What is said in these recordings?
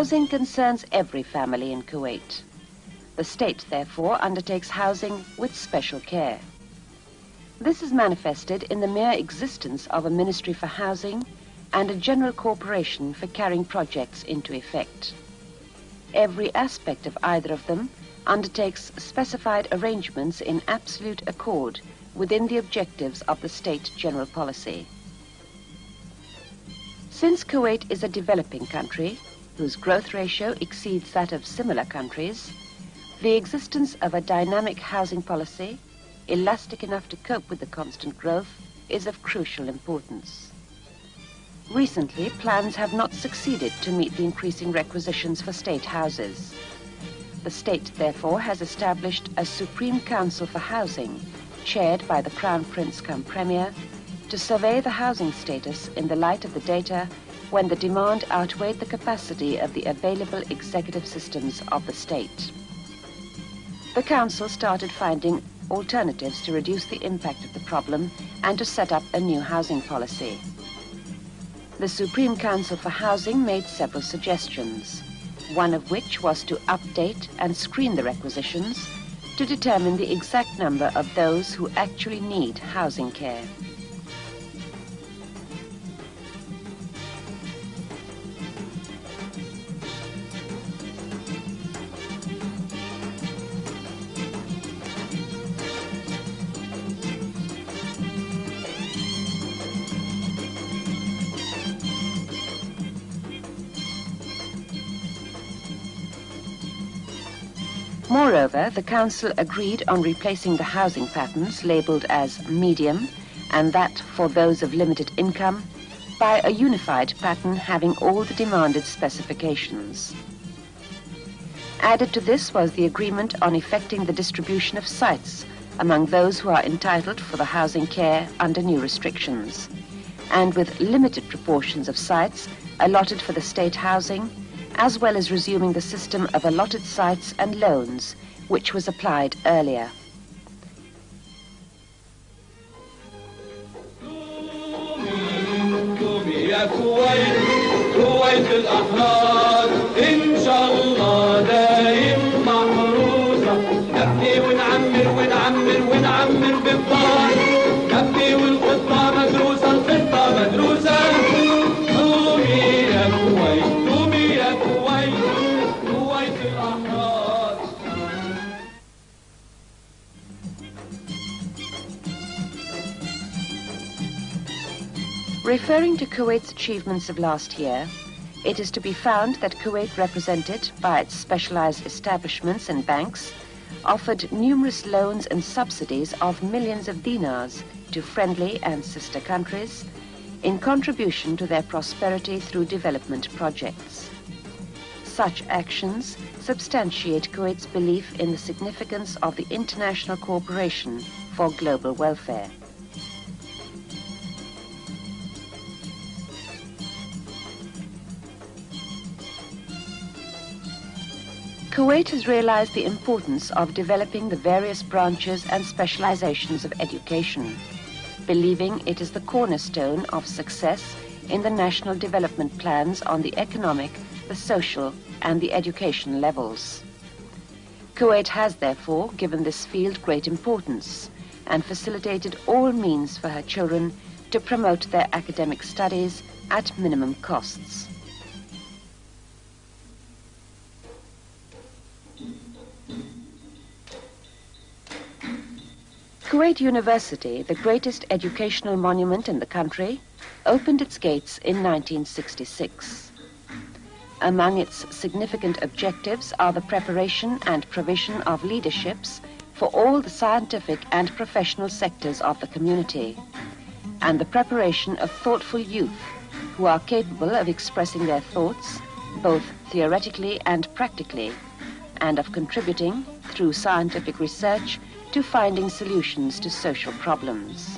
Housing concerns every family in Kuwait. The state, therefore, undertakes housing with special care. This is manifested in the mere existence of a Ministry for Housing and a general corporation for carrying projects into effect. Every aspect of either of them undertakes specified arrangements in absolute accord within the objectives of the state general policy. Since Kuwait is a developing country, whose growth ratio exceeds that of similar countries, the existence of a dynamic housing policy, elastic enough to cope with the constant growth, is of crucial importance. Recently, plans have not succeeded to meet the increasing requisitions for state houses. The state, therefore, has established a Supreme Council for Housing, chaired by the Crown Prince cum Premier, to survey the housing status in the light of the data when the demand outweighed the capacity of the available executive systems of the state. The Council started finding alternatives to reduce the impact of the problem and to set up a new housing policy. The Supreme Council for Housing made several suggestions, one of which was to update and screen the requisitions to determine the exact number of those who actually need housing care. Moreover, the Council agreed on replacing the housing patterns labelled as medium, and that for those of limited income, by a unified pattern having all the demanded specifications. Added to this was the agreement on effecting the distribution of sites among those who are entitled for the housing care under new restrictions, and with limited proportions of sites allotted for the state housing, as well as resuming the system of allotted sites and loans, which was applied earlier. Referring to Kuwait's achievements of last year, it is to be found that Kuwait, represented by its specialized establishments and banks, offered numerous loans and subsidies of millions of dinars to friendly and sister countries in contribution to their prosperity through development projects. Such actions substantiate Kuwait's belief in the significance of the international cooperation for global welfare. Kuwait has realized the importance of developing the various branches and specializations of education, believing it is the cornerstone of success in the national development plans on the economic, the social, and the education levels. Kuwait has therefore given this field great importance and facilitated all means for her children to promote their academic studies at minimum costs. Kuwait University, the greatest educational monument in the country, opened its gates in 1966. Among its significant objectives are the preparation and provision of leaderships for all the scientific and professional sectors of the community, and the preparation of thoughtful youth who are capable of expressing their thoughts, both theoretically and practically, and of contributing, through scientific research, to finding solutions to social problems.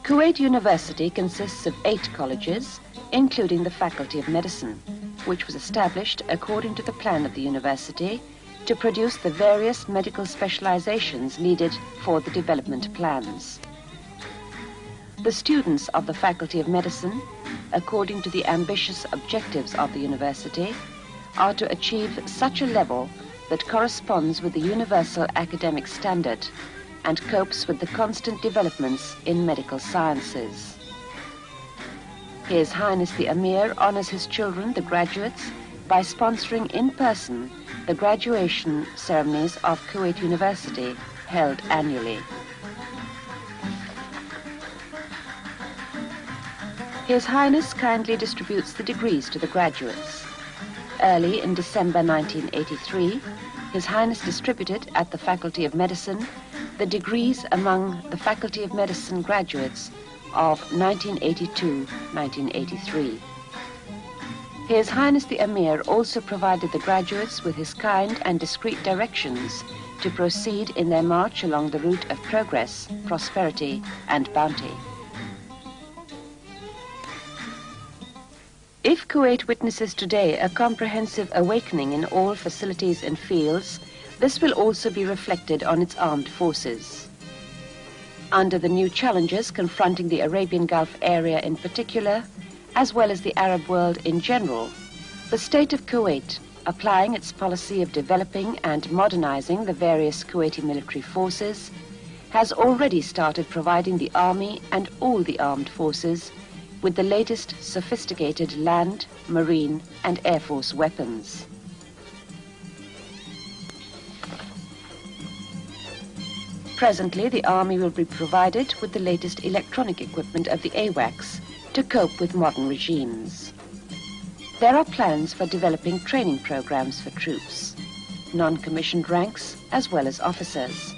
Kuwait University consists of 8 colleges, including the Faculty of Medicine, which was established according to the plan of the university to produce the various medical specializations needed for the development plans. The students of the Faculty of Medicine, according to the ambitious objectives of the university, are to achieve such a level that corresponds with the universal academic standard and copes with the constant developments in medical sciences. His Highness the Emir honors his children, the graduates, by sponsoring in person the graduation ceremonies of Kuwait University held annually. His Highness kindly distributes the degrees to the graduates. Early in December 1983, His Highness distributed at the Faculty of Medicine the degrees among the Faculty of Medicine graduates of 1982-1983. His Highness the Emir also provided the graduates with his kind and discreet directions to proceed in their march along the route of progress, prosperity, and bounty. If Kuwait witnesses today a comprehensive awakening in all facilities and fields, this will also be reflected on its armed forces. Under the new challenges confronting the Arabian Gulf area in particular, as well as the Arab world in general, the state of Kuwait, applying its policy of developing and modernizing the various Kuwaiti military forces, has already started providing the army and all the armed forces with the latest sophisticated land, marine, and air force weapons. Presently, the army will be provided with the latest electronic equipment of the AWACS to cope with modern regimes. There are plans for developing training programs for troops, non-commissioned ranks as well as officers,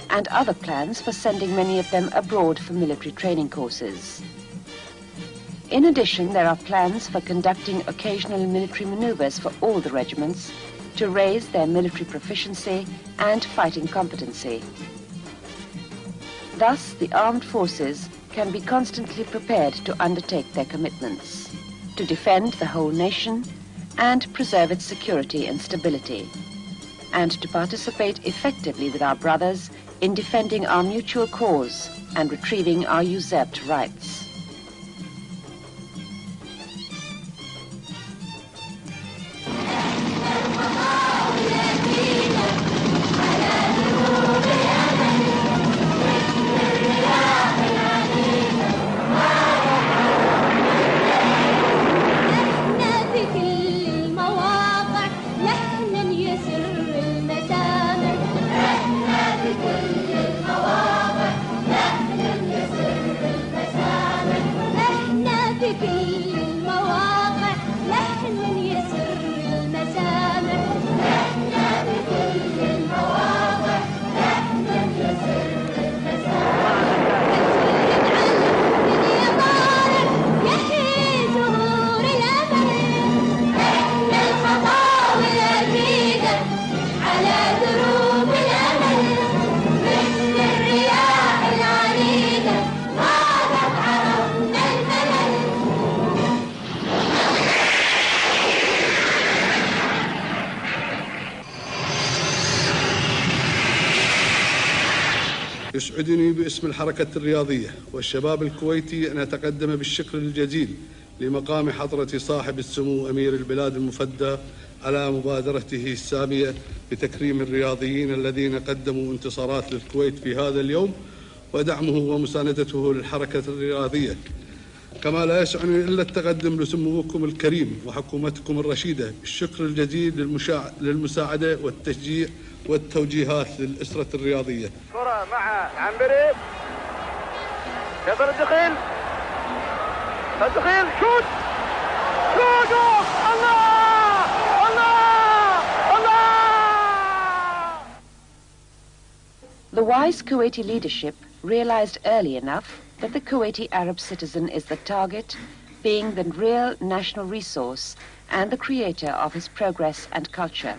and other plans for sending many of them abroad for military training courses. In addition, there are plans for conducting occasional military maneuvers for all the regiments to raise their military proficiency and fighting competency. Thus, the armed forces can be constantly prepared to undertake their commitments, to defend the whole nation and preserve its security and stability, and to participate effectively with our brothers in defending our mutual cause and retrieving our usurped rights. يسعدني باسم الحركة الرياضية والشباب الكويتي أن أتقدم بالشكر الجزيل لمقام حضرة صاحب السمو أمير البلاد المفدى على مبادرته السامية بتكريم الرياضيين الذين قدموا انتصارات للكويت في هذا اليوم ودعمه ومساندته للحركة الرياضية. كما لا يسعني إلا التقدم لسموكم الكريم وحكومتكم الرشيدة بالشكر الجزيل للمساعدة والتشجيع والتوجيهات للأسرة الرياضية. كرة مع عنبري يقدر الدخيل شوت الله الله الله. The wise Kuwaiti leadership realized early enough that the Kuwaiti Arab citizen is the target, being the real national resource and the creator of his progress and culture.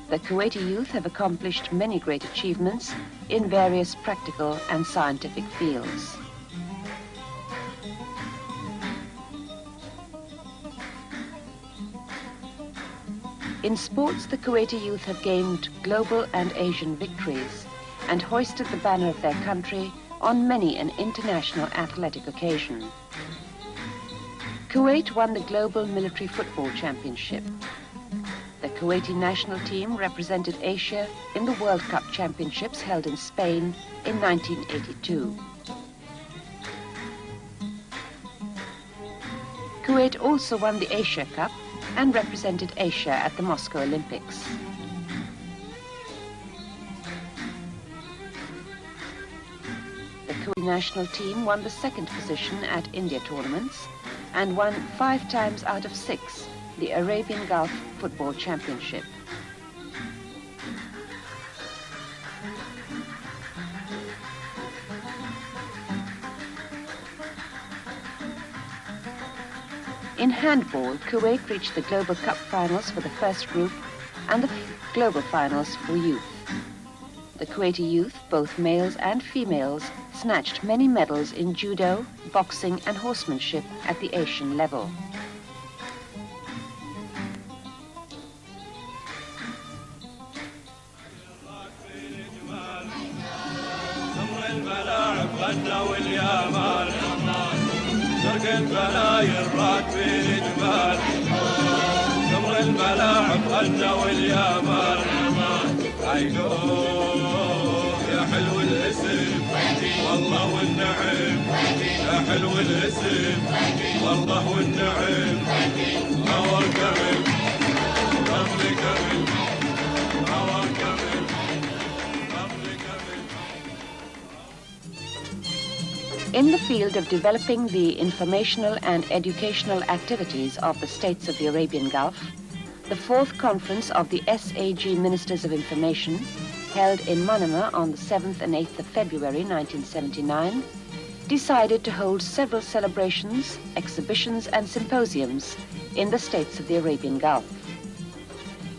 The Kuwaiti youth have accomplished many great achievements in various practical and scientific fields. In sports, the Kuwaiti youth have gained global and Asian victories and hoisted the banner of their country on many an international athletic occasion. Kuwait won the Global Military Football Championship. The Kuwaiti national team represented Asia in the World Cup Championships held in Spain in 1982. Kuwait also won the Asia Cup and represented Asia at the Moscow Olympics. The Kuwaiti national team won the second position at India tournaments and won 5 times out of 6 the Arabian Gulf Football Championship. In handball, Kuwait reached the Global Cup finals for the first group and the global finals for youth. The Kuwaiti youth, both males and females, snatched many medals in judo, boxing and horsemanship at the Asian level. يا حلو الاسم والله والنعم يا حلو الاسم والله والنعم اور كمل قبل كمل اور كمل قبل كمل. In the field of developing the informational and educational activities of the states of the Arabian Gulf, the 4th conference of the SAG Ministers of Information, held in Manama on the 7th and 8th of February 1979, decided to hold several celebrations, exhibitions and symposiums in the states of the Arabian Gulf.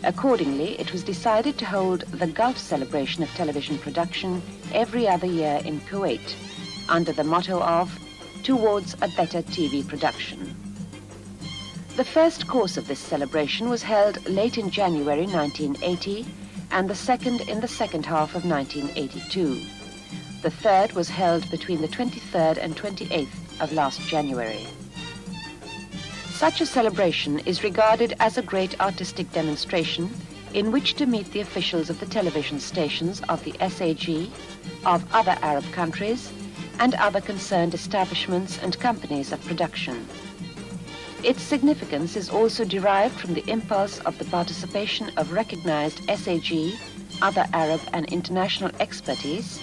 Accordingly, it was decided to hold the Gulf celebration of television production every other year in Kuwait, under the motto of Towards a Better TV Production. The first course of this celebration was held late in January 1980 and the second in the second half of 1982. The third was held between the 23rd and 28th of last January. Such a celebration is regarded as a great artistic demonstration in which to meet the officials of the television stations of the SAG, of other Arab countries, and other concerned establishments and companies of production. Its significance is also derived from the impulse of the participation of recognized SAG, other Arab and international expertise,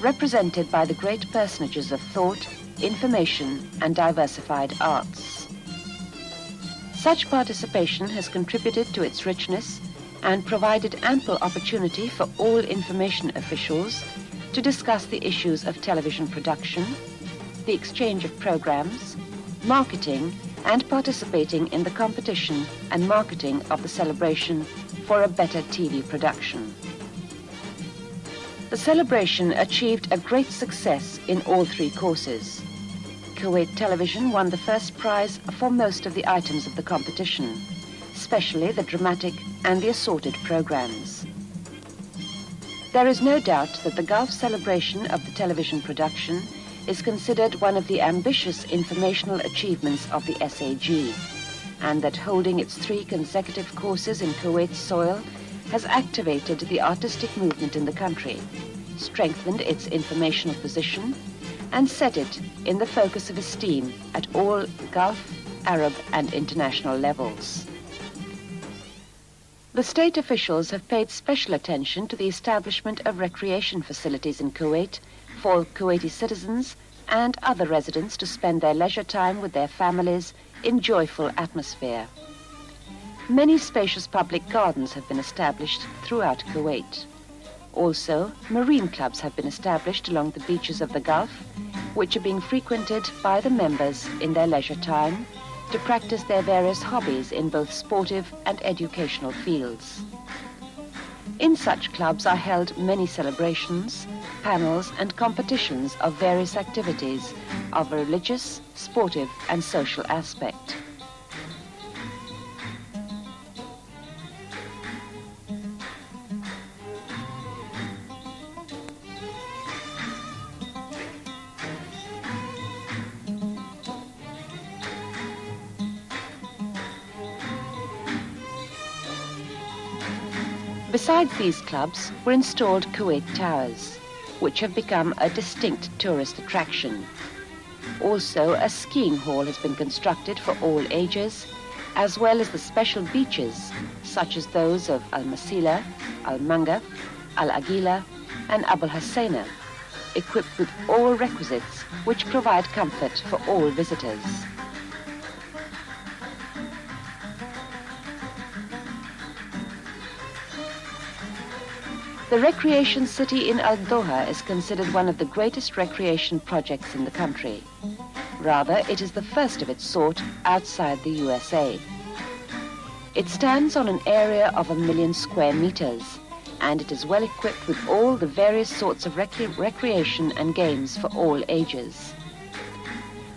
represented by the great personages of thought, information and diversified arts. Such participation has contributed to its richness and provided ample opportunity for all information officials to discuss the issues of television production, the exchange of programs, marketing, and participating in the competition and marketing of the celebration for a better TV production. The celebration achieved a great success in all 3 courses. Kuwait Television won the first prize for most of the items of the competition, especially the dramatic and the assorted programs. There is no doubt that the Gulf celebration of the television production is considered one of the ambitious informational achievements of the SAG, and that holding its 3 consecutive courses in Kuwait's soil has activated the artistic movement in the country, strengthened its informational position, and set it in the focus of esteem at all Gulf, Arab and international levels. The state officials have paid special attention to the establishment of recreation facilities in Kuwait for Kuwaiti citizens and other residents to spend their leisure time with their families in joyful atmosphere. Many spacious public gardens have been established throughout Kuwait. Also, marine clubs have been established along the beaches of the Gulf, which are being frequented by the members in their leisure time to practice their various hobbies in both sportive and educational fields. In such clubs are held many celebrations, panels and competitions of various activities of a religious, sportive and social aspect. Besides these clubs were installed Kuwait towers, which have become a distinct tourist attraction. Also, a skiing hall has been constructed for all ages, as well as the special beaches, such as those of Al-Masila, Al-Mangaf, Al-Aguila, and Abu Hassaina, equipped with all requisites which provide comfort for all visitors. The recreation city in Al-Doha is considered one of the greatest recreation projects in the country. Rather, it is the first of its sort outside the USA. It stands on an area of 1 million square meters, and it is well equipped with all the various sorts of recreation and games for all ages.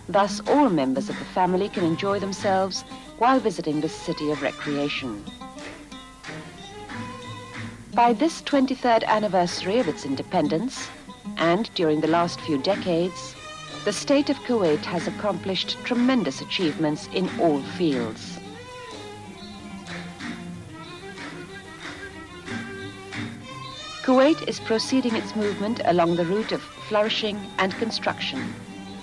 Thus, all members of the family can enjoy themselves while visiting this city of recreation. By this 23rd anniversary of its independence, and during the last few decades, the state of Kuwait has accomplished tremendous achievements in all fields. Kuwait is proceeding its movement along the route of flourishing and construction,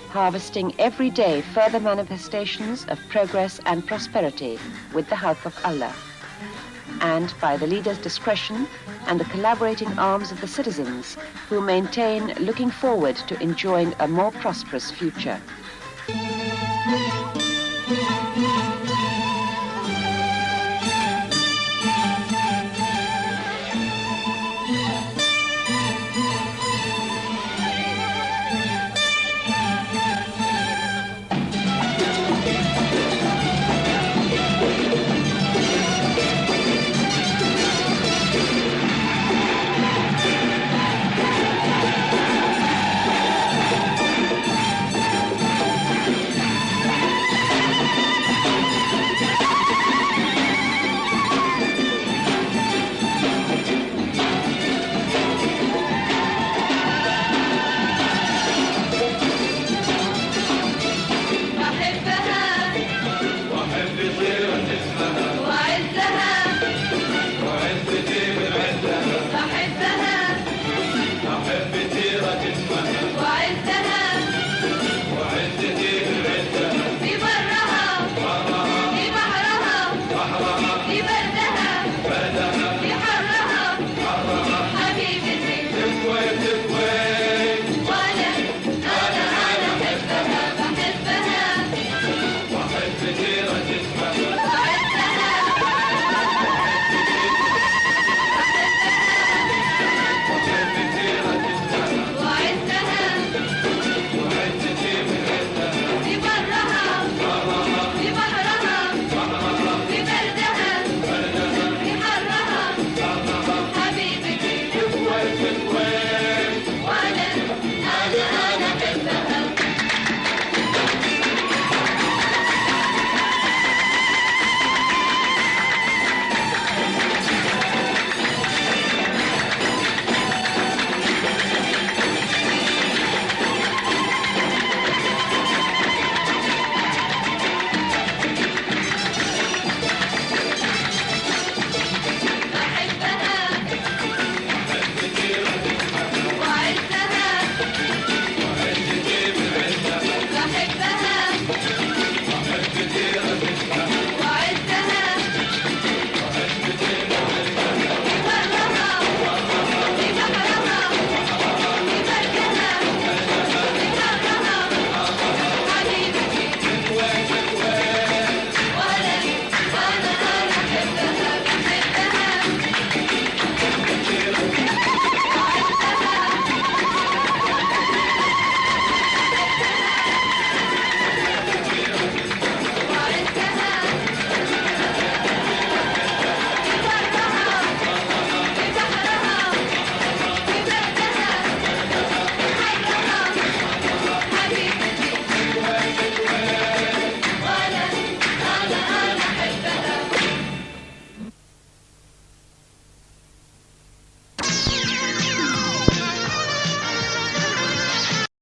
harvesting every day further manifestations of progress and prosperity with the help of Allah, and by the leader's discretion and the collaborating arms of the citizens who maintain looking forward to enjoying a more prosperous future.